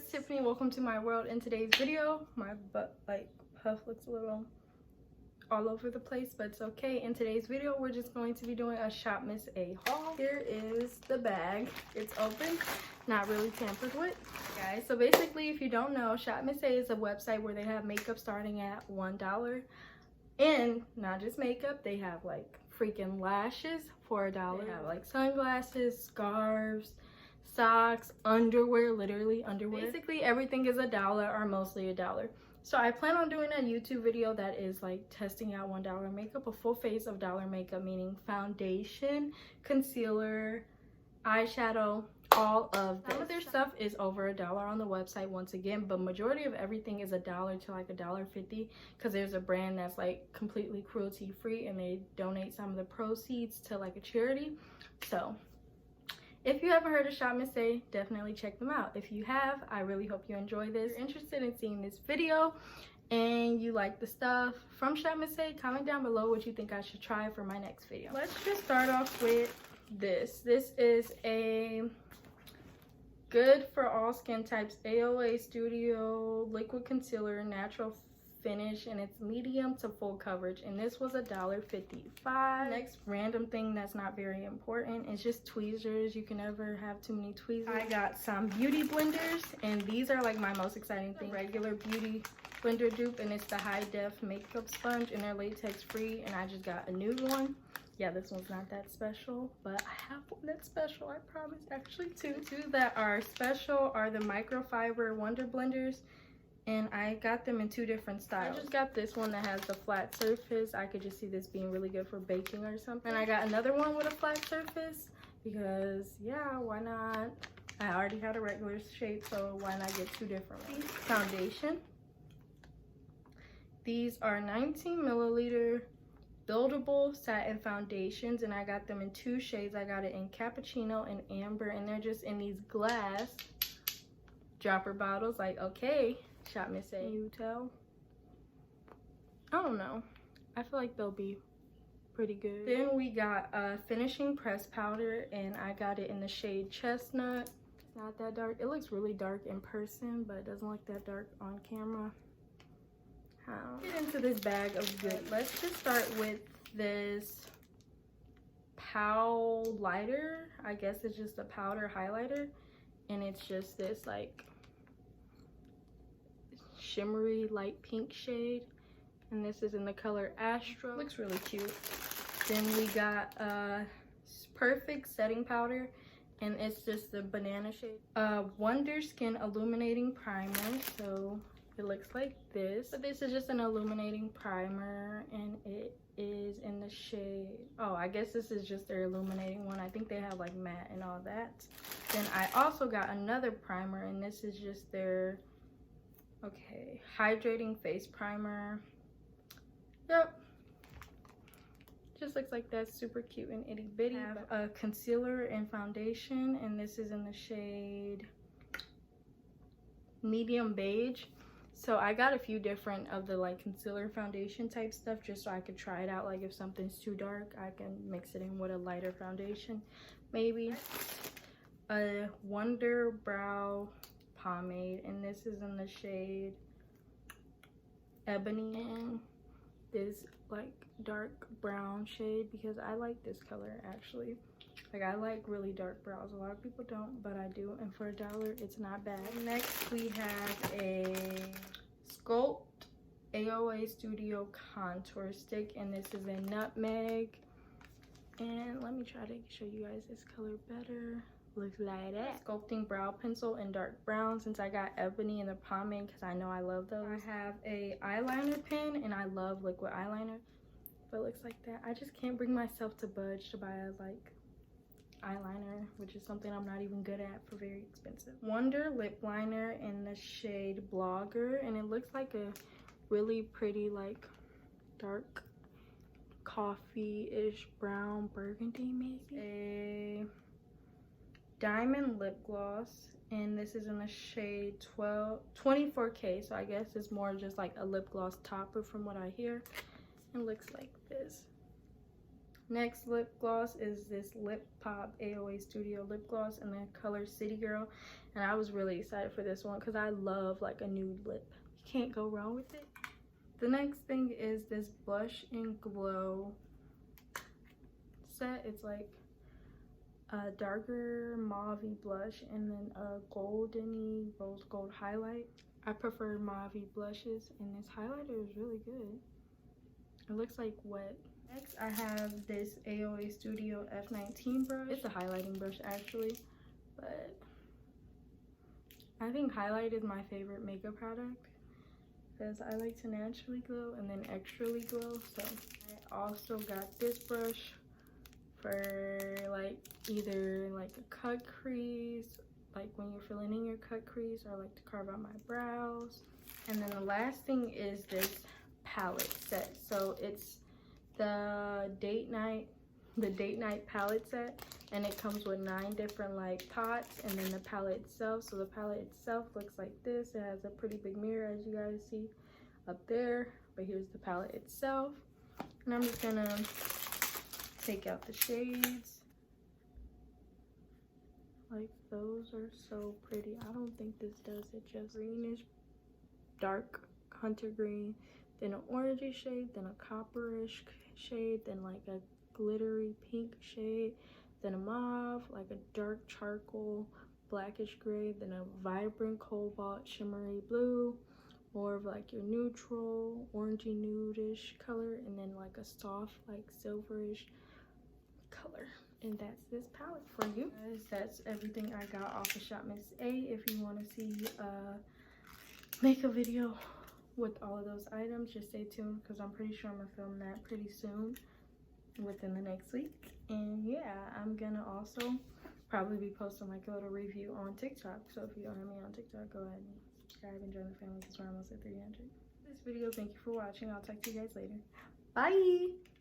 it's Tiffany. Welcome to my world. In today's video, my butt like puff looks a little all over the place, but it's okay. In today's video, we're just going to be doing a SHOPMISSA haul. Here is the bag. It's open, not really tampered with, guys. So basically, if you don't know, SHOPMISSA is a website where they have makeup starting at $1, and not just makeup, they have like freaking lashes for $1. They have like sunglasses, scarves, socks, underwear, literally underwear. Basically everything is $1 or mostly $1. So I plan on doing a YouTube video that is like testing out $1 makeup, a full face of dollar makeup, meaning foundation, concealer, eyeshadow, all of this. Some of their stuff is over $1 on the website once again, but majority of everything is $1 to like $1.50, because there's a brand that's like completely cruelty free and they donate some of the proceeds to like a charity. So if you haven't heard of SHOPMISSA, definitely check them out. If you have, I really hope you enjoy this. If you're interested in seeing this video and you like the stuff from SHOPMISSA, comment down below what you think I should try for my next video. Let's just start off with this. This is a good for all skin types AOA Studio liquid concealer, natural finish, and it's medium to full coverage, and this was $1.55. Next random thing that's not very important is just tweezers. You can never have too many tweezers. I got some beauty blenders, and these are like my most exciting thing. Regular beauty blender dupe, and it's the high def makeup sponge, and they're latex free, and I just got a new one. Yeah, this one's not that special, but I have one that's special, I promise. Actually two that are special are the Microfiber Wonder Blenders, and I got them in 2 different styles. I just got this one that has the flat surface. I could just see this being really good for baking or something. And I got another one with a flat surface because, yeah, why not? I already had a regular shape, so why not get 2 different ones? Foundation. These are 19 milliliter buildable satin foundations, and I got them in 2 shades. I got it in cappuccino and amber, and they're just in these glass dropper bottles. Like, okay, SHOPMISSA, you tell. I don't know, I feel like they'll be pretty good. Then we got a finishing press powder, and I got it in the shade chestnut. It's not that dark. It looks really dark in person, but it doesn't look that dark on camera. Get into this bag of good. Let's just start with this Pow lighter. I guess it's just a powder highlighter, and it's just this like shimmery light pink shade, and this is in the color Astro. Looks really cute. Then we got perfect setting powder, and it's just the banana shade. Wonder Skin Illuminating Primer. So it looks like this, but this is just an illuminating primer, and it is in the shade, oh, I guess this is just their illuminating one. I think they have like matte and all that. Then I also got another primer, and this is just their, okay, hydrating face primer. Yep, just looks like that. Super cute and itty bitty. I have a concealer and foundation, and this is in the shade medium beige. So I got a few different of the like concealer foundation type stuff, just so I could try it out. Like if something's too dark, I can mix it in with a lighter foundation maybe. A Wonder Brow Pomade, and this is in the shade Ebony, and this like dark brown shade, because I like this color actually. Like, I like really dark brows. A lot of people don't, but I do, and for $1 it's not bad. Next we have a Sculpt AOA Studio Contour Stick, and this is a Nutmeg. And let me try to show you guys this color better. Looks like that. Sculpting Brow Pencil in dark brown, since I got Ebony in the pomade, because I know I love those. I have a eyeliner pen, and I love liquid eyeliner, but it looks like that. I just can't bring myself to budge to buy a like eyeliner, which is something I'm not even good at for very expensive. Wonder Lip Liner in the shade Blogger, and it looks like a really pretty like dark coffee-ish brown burgundy, maybe. A Diamond Lip Gloss, and this is in the shade 24K, so I guess it's more just like a lip gloss topper from what I hear. It looks like this. Next lip gloss is this Lip Pop AOA Studio lip gloss in the color City Girl, and I was really excited for this one because I love like a nude lip. You can't go wrong with it. The next thing is this Blush and Glow set. It's like a darker mauve blush and then a goldeny rose gold highlight. I prefer mauve blushes, and this highlighter is really good. It looks like wet. Next, I have this AOA Studio F19 brush. It's a highlighting brush actually, but I think highlight is my favorite makeup product because I like to naturally glow and then extrally glow. So I also got this brush for like either like a cut crease, like when you're filling in your cut crease, or like to carve out my brows. And then the last thing is this palette set. So it's the date night palette set, and it comes with 9 different like pots, and then the palette itself. So the palette itself looks like this. It has a pretty big mirror, as you guys see up there, but here's the palette itself. And I'm just gonna take out the shades. Like, those are so pretty. I don't think this does it just. Greenish, dark hunter green, then an orangey shade, then a copperish shade, then like a glittery pink shade, then a mauve, like a dark charcoal blackish gray, then a vibrant cobalt shimmery blue, more of like your neutral orangey nudish color, and then like a soft like silverish color. And that's this palette for you guys. That's everything I got off of SHOPMISSA. If you want to see make a video with all of those items, just stay tuned because I'm pretty sure I'm gonna film that pretty soon, within the next week. And yeah, I'm gonna also probably be posting like a little review on TikTok. So if you don't have me on TikTok, go ahead and subscribe and join the family because we're almost at 300. This video, thank you for watching. I'll talk to you guys later. Bye.